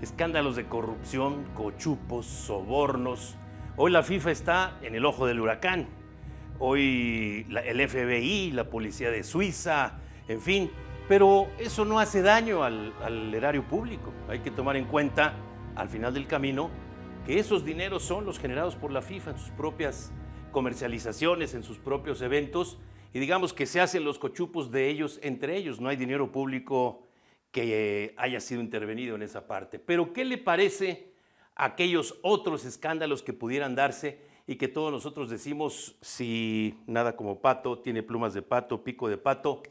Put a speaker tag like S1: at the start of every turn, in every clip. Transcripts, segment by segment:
S1: escándalos de corrupción, cochupos, sobornos. Hoy la FIFA está en el ojo del huracán. Hoy el FBI, la policía de Suiza, en fin. Pero eso no hace daño al erario público. Hay que tomar en cuenta, al final del camino, que esos dineros son los generados por la FIFA en sus propias comercializaciones, en sus propios eventos, y digamos que se hacen los cochupos de ellos entre ellos. No hay dinero público que haya sido intervenido en esa parte. Pero ¿qué le parece a aquellos otros escándalos que pudieran darse y que todos nosotros decimos, si nada como pato, tiene plumas de pato, pico de pato,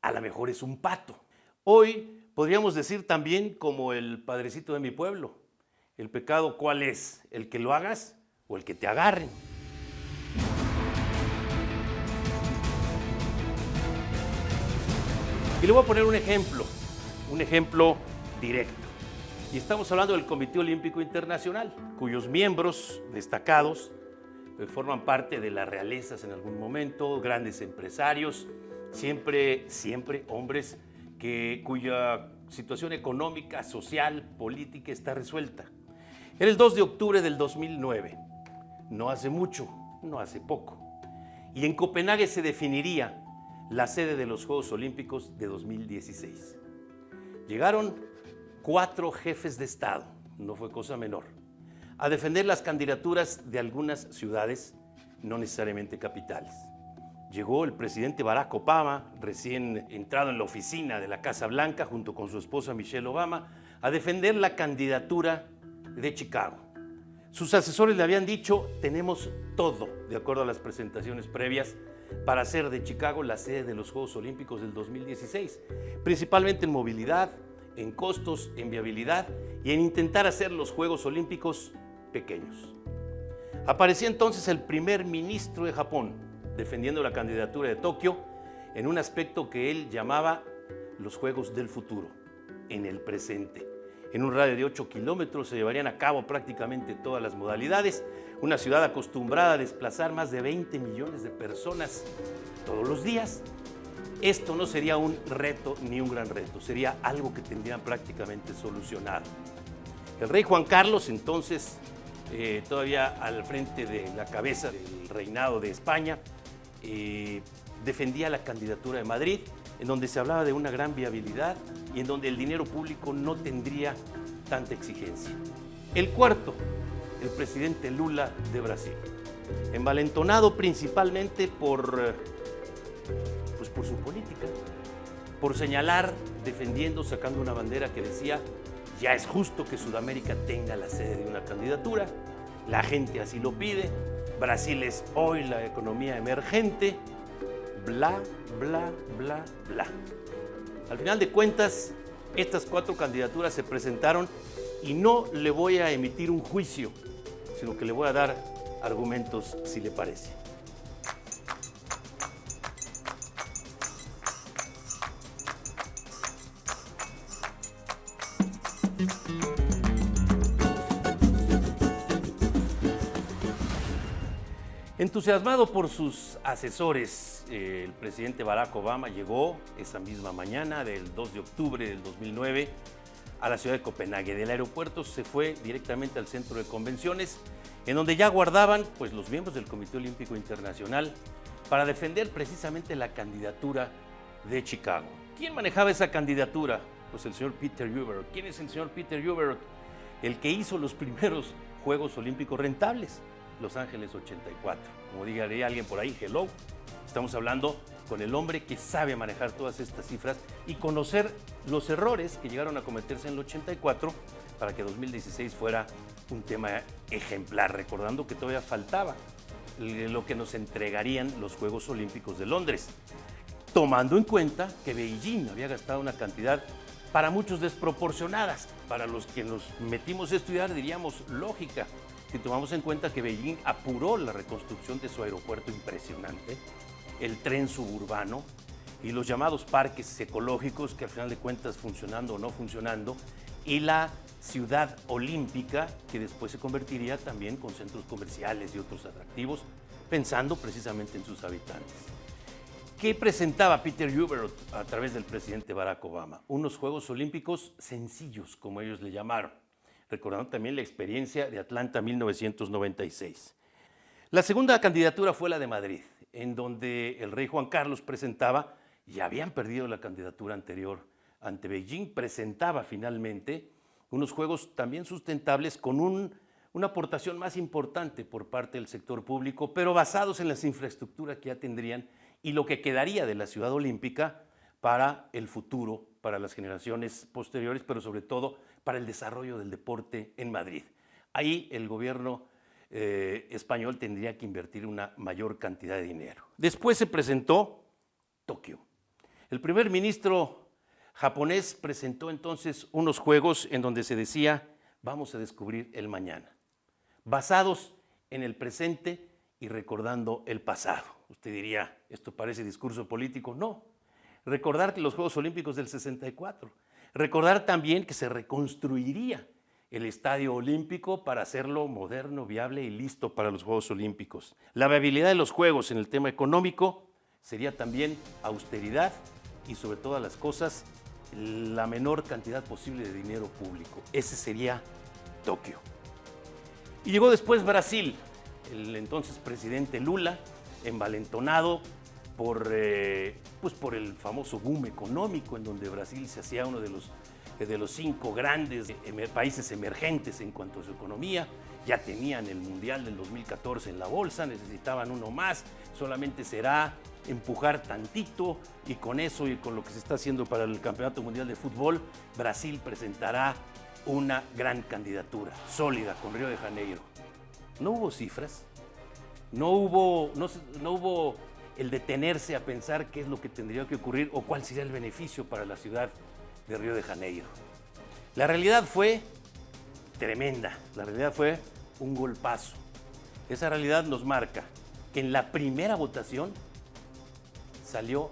S1: a lo mejor es un pato? Hoy podríamos decir también como el padrecito de mi pueblo, el pecado, ¿cuál es? ¿El que lo hagas o el que te agarren? Y le voy a poner un ejemplo directo. Y estamos hablando del Comité Olímpico Internacional, cuyos miembros destacados forman parte de las realezas en algún momento, grandes empresarios, siempre hombres cuya situación económica, social, política está resuelta. Era el 2 de octubre del 2009, no hace mucho, no hace poco. Y en Copenhague se definiría la sede de los Juegos Olímpicos de 2016. Llegaron 4 jefes de Estado, no fue cosa menor, a defender las candidaturas de algunas ciudades, no necesariamente capitales. Llegó el presidente Barack Obama, recién entrado en la oficina de la Casa Blanca, junto con su esposa Michelle Obama, a defender la candidatura de Chicago. Sus asesores le habían dicho, tenemos todo, de acuerdo a las presentaciones previas, para hacer de Chicago la sede de los Juegos Olímpicos del 2016, principalmente en movilidad, en costos, en viabilidad y en intentar hacer los Juegos Olímpicos pequeños. Aparecía entonces el primer ministro de Japón defendiendo la candidatura de Tokio en un aspecto que él llamaba los Juegos del Futuro, en el presente. En un radio de 8 kilómetros se llevarían a cabo prácticamente todas las modalidades, una ciudad acostumbrada a desplazar más de 20 millones de personas todos los días. Esto no sería un reto ni un gran reto, sería algo que tendrían prácticamente solucionado. El rey Juan Carlos, entonces, todavía al frente de la cabeza del reinado de España, defendía la candidatura de Madrid, en donde se hablaba de una gran viabilidad y en donde el dinero público no tendría tanta exigencia. El cuarto, el presidente Lula de Brasil, envalentonado principalmente por su política, por señalar, defendiendo, sacando una bandera que decía, ya es justo que Sudamérica tenga la sede de una candidatura, la gente así lo pide, Brasil es hoy la economía emergente, bla, bla, bla, bla. Al final de cuentas, estas 4 candidaturas se presentaron y no le voy a emitir un juicio, sino que le voy a dar argumentos si le parece. Entusiasmado por sus asesores, el presidente Barack Obama llegó esa misma mañana del 2 de octubre del 2009 a la ciudad de Copenhague. Del aeropuerto se fue directamente al centro de convenciones, en donde ya aguardaban los miembros del Comité Olímpico Internacional para defender precisamente la candidatura de Chicago. ¿Quién manejaba esa candidatura? Pues el señor Peter Huber. ¿Quién es el señor Peter Huber? El que hizo los primeros Juegos Olímpicos rentables, Los Ángeles 84. Como diría alguien por ahí, hello. Estamos hablando con el hombre que sabe manejar todas estas cifras y conocer los errores que llegaron a cometerse en el 84 para que 2016 fuera un tema ejemplar, recordando que todavía faltaba lo que nos entregarían los Juegos Olímpicos de Londres, tomando en cuenta que Beijing había gastado una cantidad para muchos desproporcionadas. Para los que nos metimos a estudiar diríamos lógica, si tomamos en cuenta que Beijing apuró la reconstrucción de su aeropuerto impresionante, el tren suburbano y los llamados parques ecológicos, que al final de cuentas funcionando o no funcionando, y la ciudad olímpica, que después se convertiría también con centros comerciales y otros atractivos, pensando precisamente en sus habitantes. ¿Qué presentaba Peter Hubert a través del presidente Barack Obama? Unos Juegos Olímpicos sencillos, como ellos le llamaron, recordando también la experiencia de Atlanta 1996. La segunda candidatura fue la de Madrid, en donde el rey Juan Carlos presentaba, ya habían perdido la candidatura anterior ante Beijing, presentaba finalmente unos juegos también sustentables con una aportación más importante por parte del sector público, pero basados en las infraestructuras que ya tendrían y lo que quedaría de la ciudad olímpica para el futuro, para las generaciones posteriores, pero sobre todo para el desarrollo del deporte en Madrid. Ahí el gobierno español tendría que invertir una mayor cantidad de dinero. Después se presentó Tokio. El primer ministro japonés presentó entonces unos juegos en donde se decía, vamos a descubrir el mañana, basados en el presente y recordando el pasado. Usted diría, ¿esto parece discurso político? No. Recordar los Juegos Olímpicos del 64. Recordar también que se reconstruiría el Estadio Olímpico para hacerlo moderno, viable y listo para los Juegos Olímpicos. La viabilidad de los Juegos en el tema económico sería también austeridad y sobre todas las cosas la menor cantidad posible de dinero público. Ese sería Tokio. Y llegó después Brasil, el entonces presidente Lula, envalentonado por el famoso boom económico en donde Brasil se hacía uno de los 5 grandes países emergentes en cuanto a su economía. Ya tenían el Mundial del 2014 en la bolsa, necesitaban uno más, solamente será empujar tantito y con eso y con lo que se está haciendo para el Campeonato Mundial de Fútbol, Brasil presentará una gran candidatura, sólida, con Río de Janeiro. No hubo cifras, no hubo el detenerse a pensar qué es lo que tendría que ocurrir o cuál sería el beneficio para la ciudad de Río de Janeiro. La realidad fue tremenda, la realidad fue un golpazo. Esa realidad nos marca que en la primera votación salió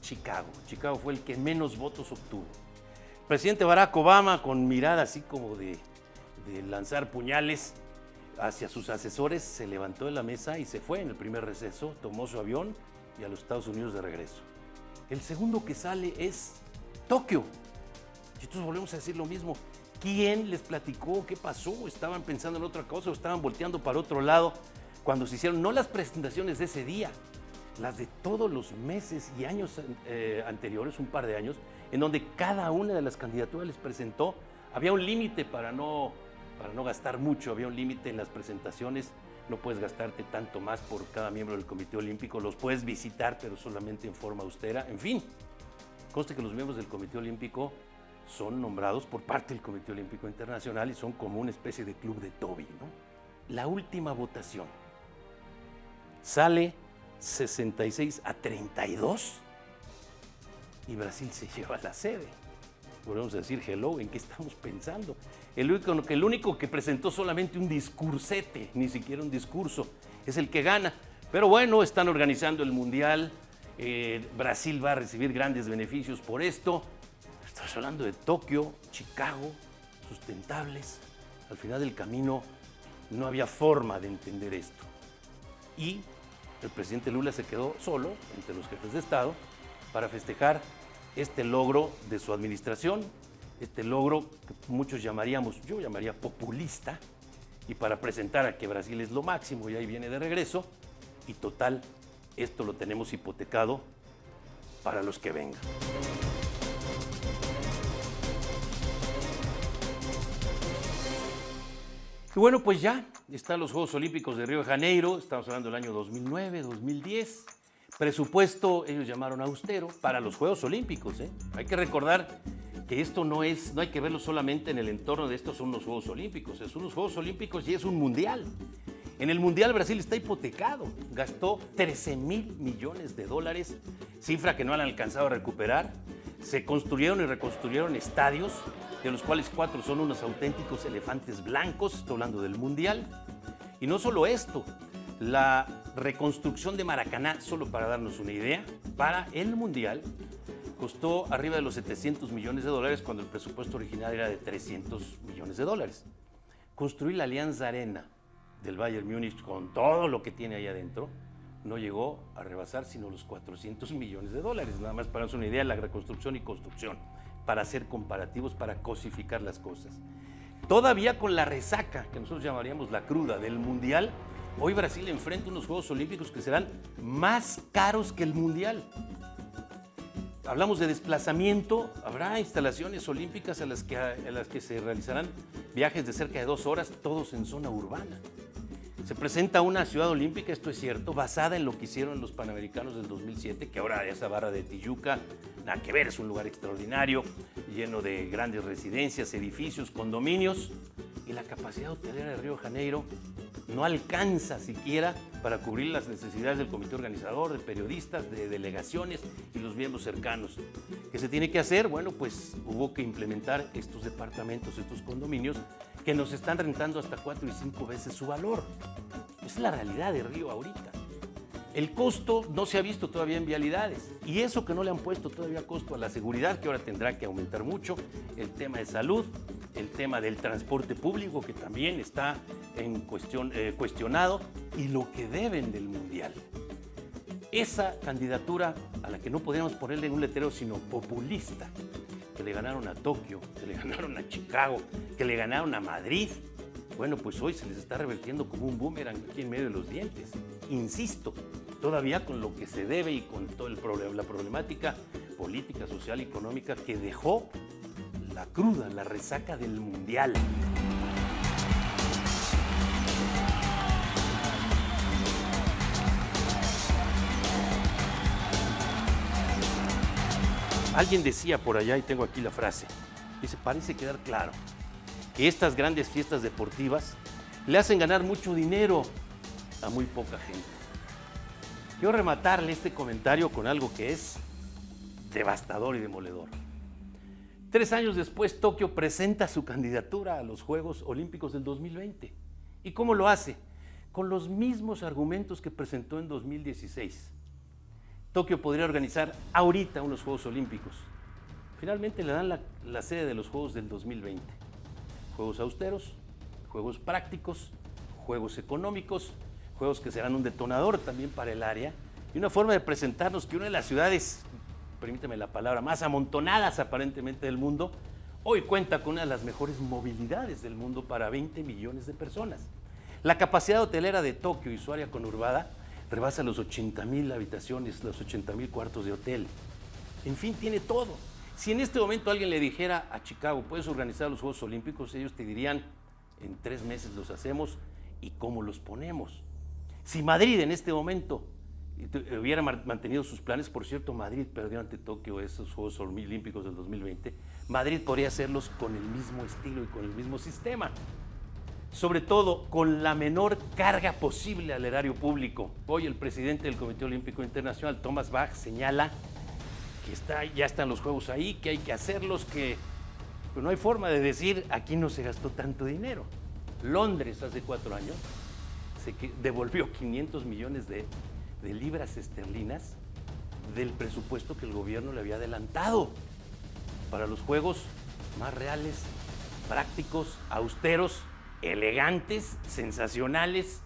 S1: Chicago. Chicago fue el que menos votos obtuvo. El presidente Barack Obama, con mirada así como de lanzar puñales hacia sus asesores, se levantó de la mesa y se fue en el primer receso, tomó su avión y a los Estados Unidos de regreso. El segundo que sale es Tokio. Y entonces volvemos a decir lo mismo. ¿Quién les platicó? ¿Qué pasó? ¿Estaban pensando en otra cosa o estaban volteando para otro lado cuando se hicieron no las presentaciones de ese día, las de todos los meses y años anteriores, un par de años, en donde cada una de las candidaturas les presentó? Había un límite para no gastar mucho, había un límite en las presentaciones, no puedes gastarte tanto más por cada miembro del Comité Olímpico, los puedes visitar, pero solamente en forma austera, en fin. Conste que los miembros del Comité Olímpico son nombrados por parte del Comité Olímpico Internacional y son como una especie de club de Toby, ¿no? La última votación sale 66-32 y Brasil se lleva la sede. Volvemos a decir, hello, ¿en qué estamos pensando? El único que presentó solamente un discursete, ni siquiera un discurso, es el que gana. Pero bueno, están organizando el Mundial, Brasil va a recibir grandes beneficios por esto. Estamos hablando de Tokio, Chicago, sustentables. Al final del camino no había forma de entender esto. Y el presidente Lula se quedó solo entre los jefes de Estado para festejar este logro de su administración, este logro que muchos llamaríamos, yo llamaría populista, y para presentar a que Brasil es lo máximo y ahí viene de regreso, y total, esto lo tenemos hipotecado para los que vengan. Y bueno, pues ya están los Juegos Olímpicos de Río de Janeiro, estamos hablando del año 2009, 2010. Presupuesto, ellos llamaron austero, para los Juegos Olímpicos. Hay que recordar que esto no hay que verlo solamente en el entorno de estos son los Juegos Olímpicos, son los Juegos Olímpicos y es un mundial. En el mundial Brasil está hipotecado, gastó 13,000 millones de dólares, cifra que no han alcanzado a recuperar. Se construyeron y reconstruyeron estadios, de los cuales 4 son unos auténticos elefantes blancos, estoy hablando del mundial. Y no solo esto, la reconstrucción de Maracaná, solo para darnos una idea, para el mundial costó arriba de los 700 millones de dólares cuando el presupuesto original era de 300 millones de dólares. Construir la Allianz Arena del Bayern Múnich con todo lo que tiene ahí adentro no llegó a rebasar sino los 400 millones de dólares, nada más para darse una idea, la reconstrucción y construcción, para hacer comparativos, para cosificar las cosas. Todavía con la resaca, que nosotros llamaríamos la cruda del Mundial, hoy Brasil enfrenta unos Juegos Olímpicos que serán más caros que el Mundial. Hablamos de desplazamiento, habrá instalaciones olímpicas a las que se realizarán viajes de cerca de 2 horas, todos en zona urbana. Se presenta una ciudad olímpica, esto es cierto, basada en lo que hicieron los Panamericanos del 2007, que ahora esa barra de Tijuca, nada que ver, es un lugar extraordinario, lleno de grandes residencias, edificios, condominios, y la capacidad hotelera de Río de Janeiro no alcanza siquiera para cubrir las necesidades del comité organizador, de periodistas, de delegaciones y los miembros cercanos. ¿Qué se tiene que hacer? Bueno, pues hubo que implementar estos departamentos, estos condominios, que nos están rentando hasta 4 y 5 veces su valor. Esa es la realidad de Río ahorita. El costo no se ha visto todavía en vialidades, y eso que no le han puesto todavía costo a la seguridad, que ahora tendrá que aumentar mucho, el tema de salud, el tema del transporte público, que también está en cuestionado, y lo que deben del Mundial. Esa candidatura a la que no podríamos ponerle en un letrero sino populista, que le ganaron a Tokio, que le ganaron a Chicago, que le ganaron a Madrid, bueno, pues hoy se les está revertiendo como un boomerang aquí en medio de los dientes. Insisto, todavía con lo que se debe y con todo el problema, la problemática política, social y económica que dejó la cruda, la resaca del Mundial. Alguien decía por allá, y tengo aquí la frase, dice, parece quedar claro que estas grandes fiestas deportivas le hacen ganar mucho dinero a muy poca gente. Quiero rematarle este comentario con algo que es devastador y demoledor. 3 años después, Tokio presenta su candidatura a los Juegos Olímpicos del 2020. ¿Y cómo lo hace? Con los mismos argumentos que presentó en 2016. Tokio podría organizar ahorita unos Juegos Olímpicos. Finalmente le dan la sede de los Juegos del 2020. Juegos austeros, juegos prácticos, juegos económicos, juegos que serán un detonador también para el área y una forma de presentarnos que una de las ciudades, permíteme la palabra, más amontonadas aparentemente del mundo, hoy cuenta con una de las mejores movilidades del mundo para 20 millones de personas. La capacidad hotelera de Tokio y su área conurbada rebasa los 80,000 habitaciones, los 80,000 cuartos de hotel. En fin, tiene todo. Si en este momento alguien le dijera a Chicago, puedes organizar los Juegos Olímpicos, ellos te dirían, en 3 meses los hacemos y cómo los ponemos. Si Madrid en este momento hubiera mantenido sus planes, por cierto, Madrid perdió ante Tokio esos Juegos Olímpicos del 2020, Madrid podría hacerlos con el mismo estilo y con el mismo sistema. Sobre todo con la menor carga posible al erario público. Hoy el presidente del Comité Olímpico Internacional, Thomas Bach, señala que ya están los Juegos ahí, que hay que hacerlos, que pues no hay forma de decir aquí no se gastó tanto dinero. Londres hace 4 años devolvió 500 millones de libras esterlinas del presupuesto que el gobierno le había adelantado para los Juegos más reales, prácticos, austeros, elegantes, sensacionales,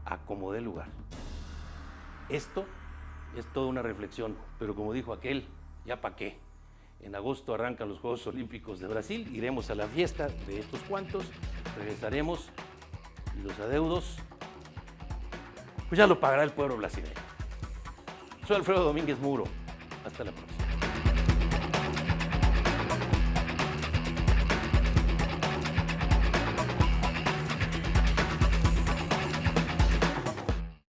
S1: a como dé lugar. Esto es toda una reflexión, pero como dijo aquel, ya pa' qué. En agosto arrancan los Juegos Olímpicos de Brasil, iremos a la fiesta de estos cuantos, regresaremos y los adeudos, pues ya lo pagará el pueblo brasileño. Soy Alfredo Domínguez Muro, hasta la próxima.